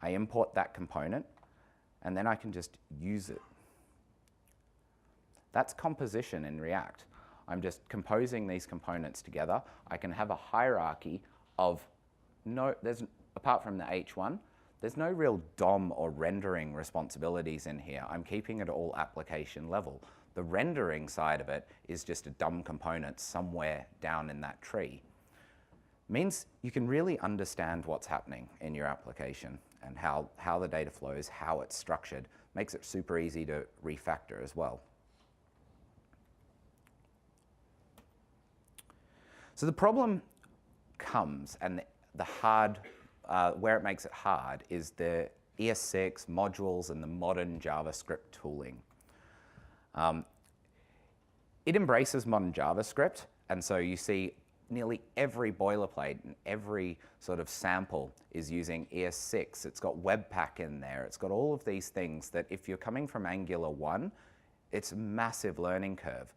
I import that component, and then I can just use it. That's composition in React. I'm just composing these components together. I can have a hierarchy of apart from the H1, there's no real DOM or rendering responsibilities in here. I'm keeping it all application level. The rendering side of it is just a DOM component somewhere down in that tree. Means you can really understand what's happening in your application and how the data flows, how it's structured. Makes it super easy to refactor as well. So the problem comes, and the hard, where it makes it hard is the ES6 modules and the modern JavaScript tooling. It embraces modern JavaScript, and so you see nearly every boilerplate and every sort of sample is using ES6. It's got Webpack in there. It's got all of these things that if you're coming from Angular 1, it's a massive learning curve.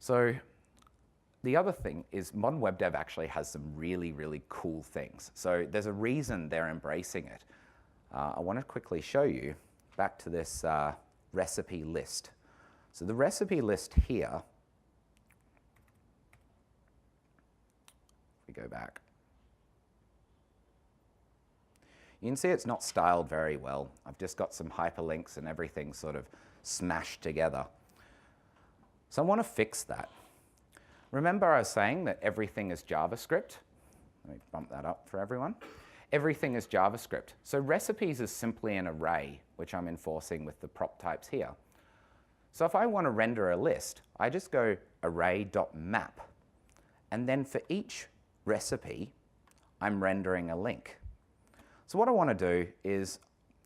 So the other thing is modern web dev actually has some really, really cool things. So there's a reason they're embracing it. I want to quickly show you back to this recipe list. So the recipe list here, if we go back, you can see it's not styled very well. I've just got some hyperlinks and everything sort of smashed together. So I want to fix that. Remember I was saying that everything is JavaScript? Let me bump that up for everyone. Everything is JavaScript. So recipes is simply an array, which I'm enforcing with the prop types here. So if I want to render a list, I just go array.map. And then for each recipe, I'm rendering a link. So what I want to do is,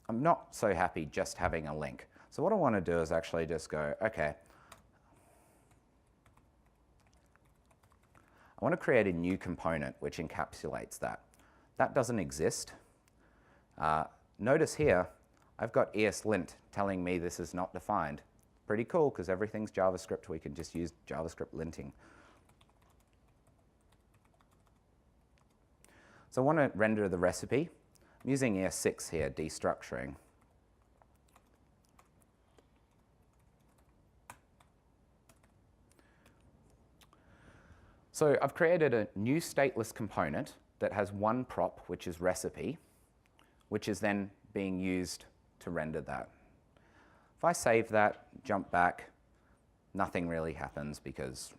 I'm not so happy just having a link. So what I want to do is actually just go, okay, I want to create a new component which encapsulates that. That doesn't exist. Notice here, I've got ESLint telling me this is not defined. Pretty cool, because everything's JavaScript. We can just use JavaScript linting. So I want to render the recipe. I'm using ES6 here, destructuring. So I've created a new stateless component that has one prop, which is recipe, which is then being used to render that. If I save that, jump back, nothing really happens because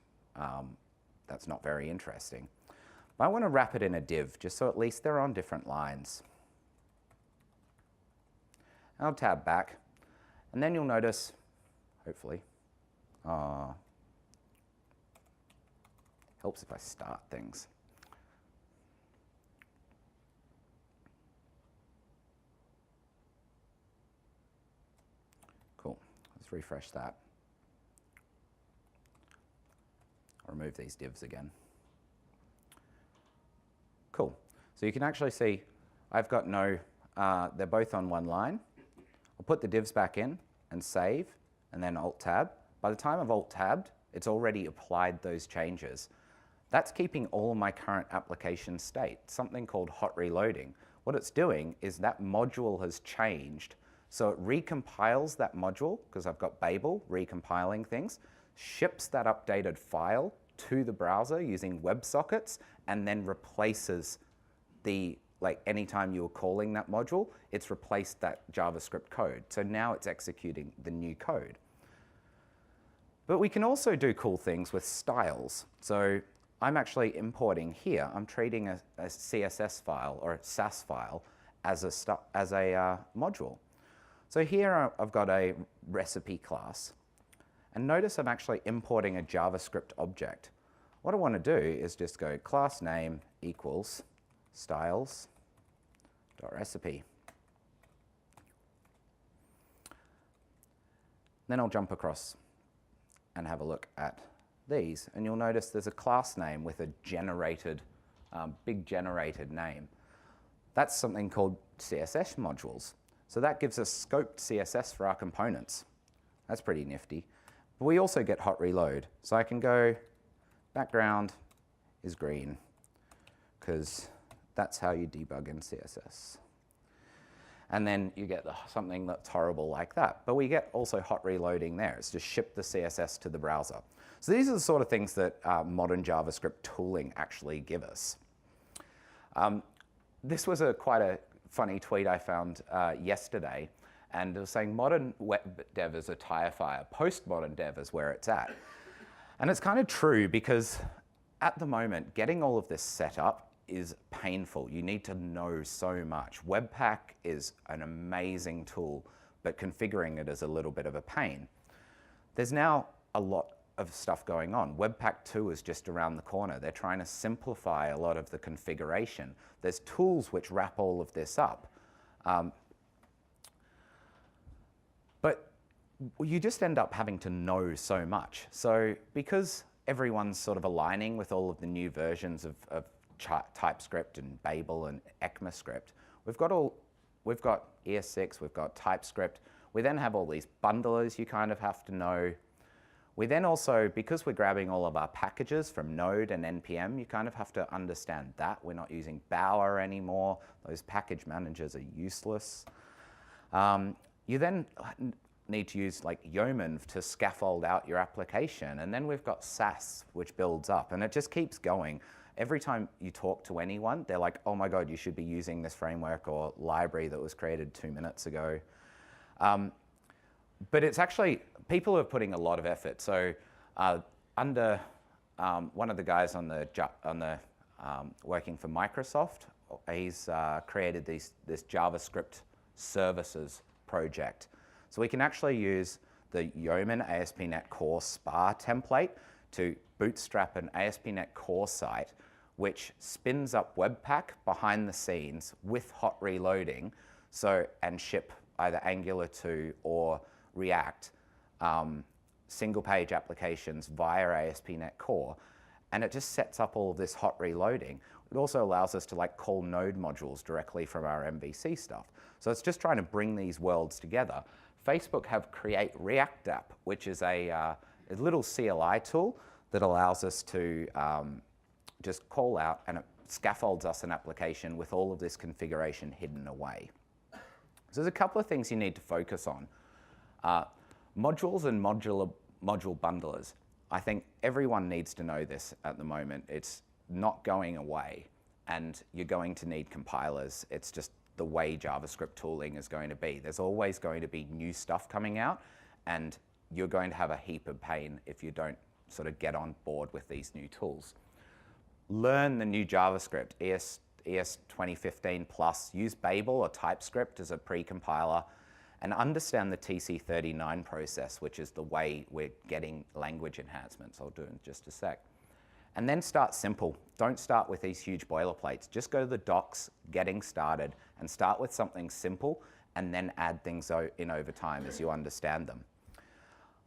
that's not very interesting. But I want to wrap it in a div, just so at least they're on different lines. I'll tab back, and then you'll notice, hopefully, helps if I start things. Cool. Let's refresh that. I'll remove these divs again. Cool. So you can actually see I've got no, they're both on one line. I'll put the divs back in and save, and then Alt-Tab. By the time I've Alt-Tabbed, it's already applied those changes. That's keeping all of my current application state, something called hot reloading. What it's doing is that module has changed. So it recompiles that module, because I've got Babel recompiling things, ships that updated file to the browser using WebSockets, and then replaces the, like anytime you were calling that module, it's replaced that JavaScript code. So now it's executing the new code. But we can also do cool things with styles. So I'm actually importing here, I'm treating a CSS file or a Sass file as a module. So here I've got a recipe class. And notice I'm actually importing a JavaScript object. What I want to do is just go class name equals styles.recipe. Then I'll jump across and have a look at these, and you'll notice there's a class name with a generated, big generated name. That's something called CSS modules. So that gives us scoped CSS for our components. That's pretty nifty. But we also get hot reload. So I can go background is green, because that's how you debug in CSS. And then you get something that's horrible like that. But we get also hot reloading there. It's just ship the CSS to the browser. So these are the sort of things that modern JavaScript tooling actually give us. This was quite a funny tweet I found yesterday. And it was saying modern web dev is a tire fire. Postmodern dev is where it's at. And it's kind of true, because at the moment, getting all of this set up is painful. You need to know so much. Webpack is an amazing tool, but configuring it is a little bit of a pain. There's now a lot of stuff going on. Webpack 2 is just around the corner. They're trying to simplify a lot of the configuration. There's tools which wrap all of this up. But you just end up having to know so much. So because everyone's sort of aligning with all of the new versions of TypeScript and Babel and ECMAScript, we've got ES6, we've got TypeScript. We then have all these bundlers you kind of have to know. We then also, because we're grabbing all of our packages from Node and NPM, you kind of have to understand that. We're not using Bower anymore. Those package managers are useless. You then need to use like Yeoman to scaffold out your application. And then we've got Sass, which builds up. And it just keeps going. Every time you talk to anyone, they're like, oh my God, you should be using this framework or library that was created 2 minutes ago. But it's actually, people are putting a lot of effort. So under one of the guys on the working for Microsoft, he's created this JavaScript services project. So we can actually use the Yeoman ASP.NET Core SPA template to bootstrap an ASP.NET Core site, which spins up Webpack behind the scenes with hot reloading, and ship either Angular 2 or React single page applications via ASP.NET Core. and it just sets up all of this hot reloading. It also allows us to like call node modules directly from our MVC stuff. So it's just trying to bring these worlds together. Facebook have Create React app, which is a little CLI tool that allows us to just call out, and it scaffolds us an application with all of this configuration hidden away. So there's a couple of things you need to focus on. Modules and module bundlers. I think everyone needs to know this at the moment. It's not going away, and you're going to need compilers. It's just the way JavaScript tooling is going to be. There's always going to be new stuff coming out, and you're going to have a heap of pain if you don't sort of get on board with these new tools. Learn the new JavaScript, ES 2015 plus. Use Babel or TypeScript as a pre-compiler, and understand the TC39 process, which is the way we're getting language enhancements. I'll do it in just a sec. And then start simple. Don't start with these huge boilerplates. Just go to the docs, getting started, and start with something simple, and then add things in over time as you understand them.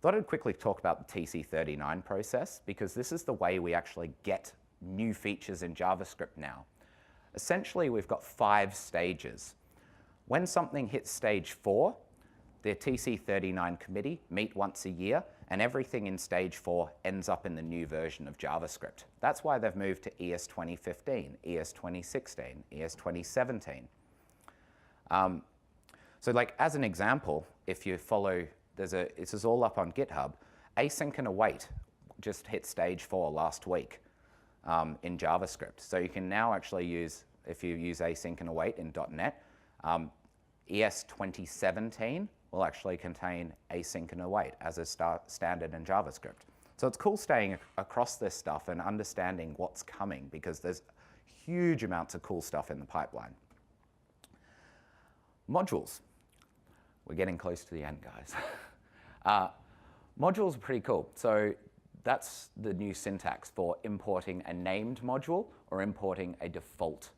Thought I'd quickly talk about the TC39 process, because this is the way we actually get new features in JavaScript now. Essentially, we've got 5 stages. When something hits stage 4, the TC39 committee meet once a year, and everything in stage 4 ends up in the new version of JavaScript. That's why they've moved to ES 2015, ES 2016, ES 2017. So like as an example, if you follow, this is all up on GitHub, async and await just hit stage 4 last week in JavaScript. So you can now actually use, if you use async and await in .NET, ES 2017 will actually contain async and await as a standard in JavaScript. So it's cool staying across this stuff and understanding what's coming, because there's huge amounts of cool stuff in the pipeline. Modules. We're getting close to the end, guys. Modules are pretty cool. So that's the new syntax for importing a named module or importing a default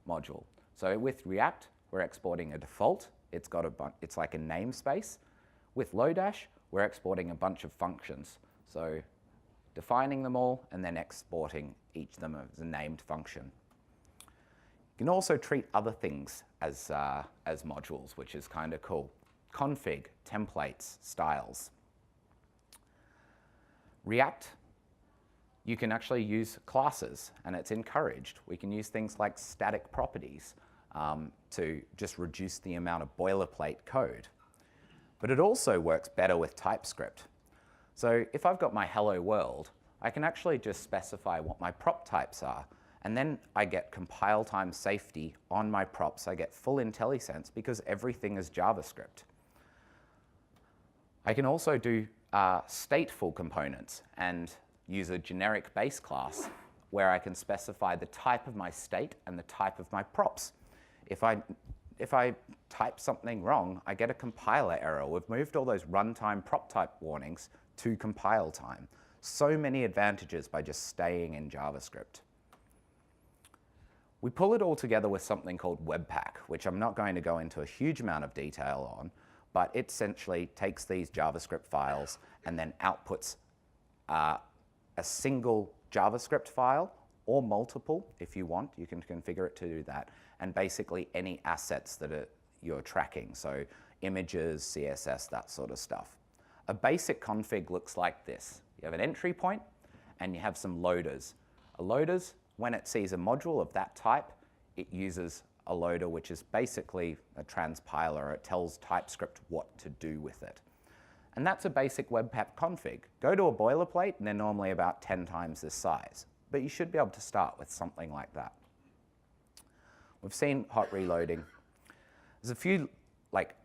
module. So with React, we're exporting a default. It's like a namespace. With Lodash, we're exporting a bunch of functions. So defining them all and then exporting each of them as a named function. You can also treat other things as modules, which is kind of cool. Config, templates, styles. React, you can actually use classes, and it's encouraged. We can use things like static properties to just reduce the amount of boilerplate code. But it also works better with TypeScript. So if I've got my hello world, I can actually just specify what my prop types are, and then I get compile time safety on my props. I get full IntelliSense because everything is JavaScript. I can also do stateful components and use a generic base class where I can specify the type of my state and the type of my props. If I type something wrong, I get a compiler error. We've moved all those runtime prop type warnings to compile time. So many advantages by just staying in JavaScript. We pull it all together with something called Webpack, which I'm not going to go into a huge amount of detail on, but it essentially takes these JavaScript files and then outputs a single JavaScript file, or multiple if you want. You can configure it to do that, and basically any assets that you're tracking, so images, CSS, that sort of stuff. A basic config looks like this. You have an entry point, and you have some loaders. A loaders, when it sees a module of that type, it uses a loader, which is basically a transpiler. It tells TypeScript what to do with it. And that's a basic Webpack config. Go to a boilerplate, and they're normally about 10 times this size. But you should be able to start with something like that. We've seen hot reloading. There's a few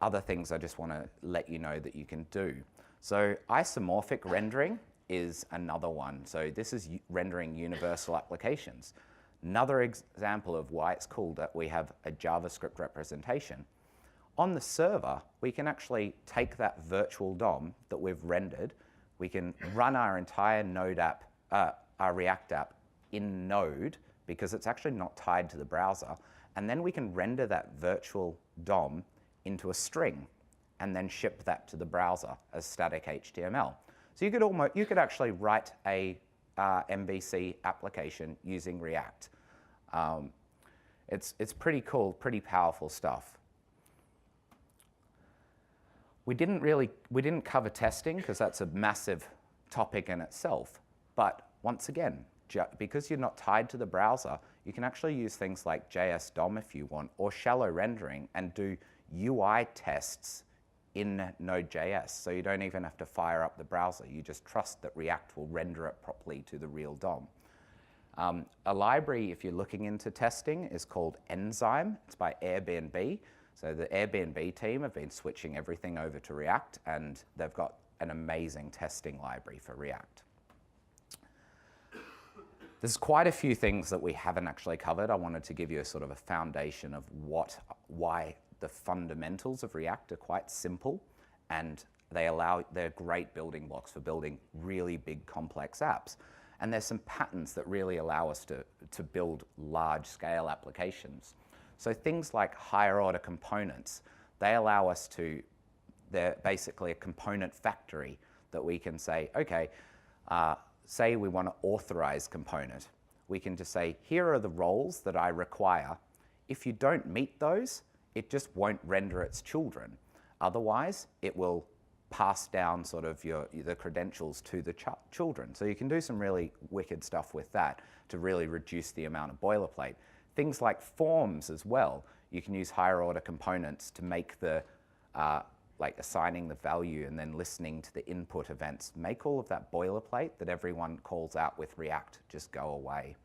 other things I just want to let you know that you can do. So isomorphic rendering is another one. So this is rendering universal applications. Another example of why it's cool that we have a JavaScript representation. On the server, we can actually take that virtual DOM that we've rendered. We can run our entire Node app, our React app in Node, because it's actually not tied to the browser. And then we can render that virtual DOM into a string and then ship that to the browser as static HTML. So you could actually write a MVC application using React. It's pretty cool, pretty powerful stuff. We didn't cover testing because that's a massive topic in itself. But once again, because you're not tied to the browser, you can actually use things like JS DOM if you want, or shallow rendering, and do UI tests in Node.js. So you don't even have to fire up the browser. You just trust that React will render it properly to the real DOM. A library, if you're looking into testing, is called Enzyme. It's by Airbnb. So the Airbnb team have been switching everything over to React, and they've got an amazing testing library for React. There's quite a few things that we haven't actually covered. I wanted to give you a sort of a foundation of why the fundamentals of React are quite simple, and they're great building blocks for building really big, complex apps. And there's some patterns that really allow us to build large-scale applications. So things like higher-order components, they allow us they're basically a component factory that we can say, okay, say we want to authorize component. We can just say, here are the roles that I require. If you don't meet those, it just won't render its children. Otherwise, it will pass down sort of the credentials to the children. So you can do some really wicked stuff with that to really reduce the amount of boilerplate. Things like forms as well. You can use higher order components to make the, like assigning the value and then listening to the input events. Make all of that boilerplate that everyone calls out with React just go away.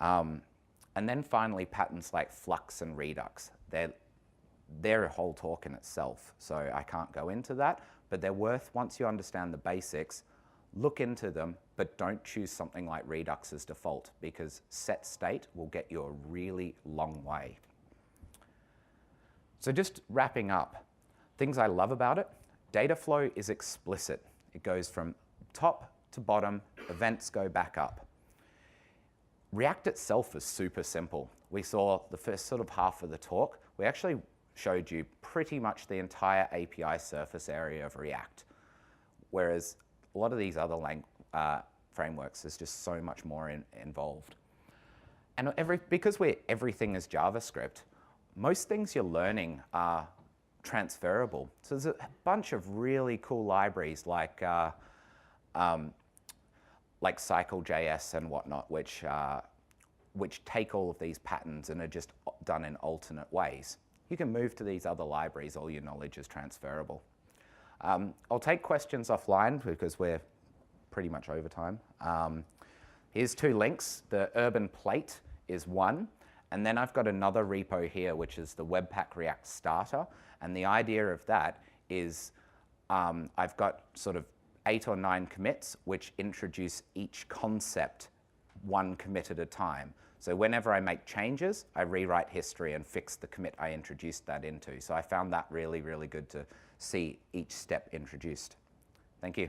And then finally, patterns like Flux and Redux. They're a whole talk in itself, so I can't go into that, but they're worth, once you understand the basics, look into them, but don't choose something like Redux as default, because set state will get you a really long way. So just wrapping up, things I love about it, data flow is explicit. It goes from top to bottom, events go back up. React itself is super simple. We saw the first sort of half of the talk. We actually showed you pretty much the entire API surface area of React, whereas a lot of these other frameworks, there's just so much more involved. And because everything is JavaScript, most things you're learning are transferable. So there's a bunch of really cool libraries like Cycle.js and whatnot, which take all of these patterns and are just done in alternate ways. You can move to these other libraries, all your knowledge is transferable. I'll take questions offline because we're pretty much over time. Here's 2 links. The Urban Plate is one, and then I've got another repo here, which is the Webpack React Starter. And the idea of that is I've got sort of 8 or 9 commits, which introduce each concept 1 commit at a time. So whenever I make changes, I rewrite history and fix the commit I introduced that into. So I found that really, really good to see each step introduced. Thank you.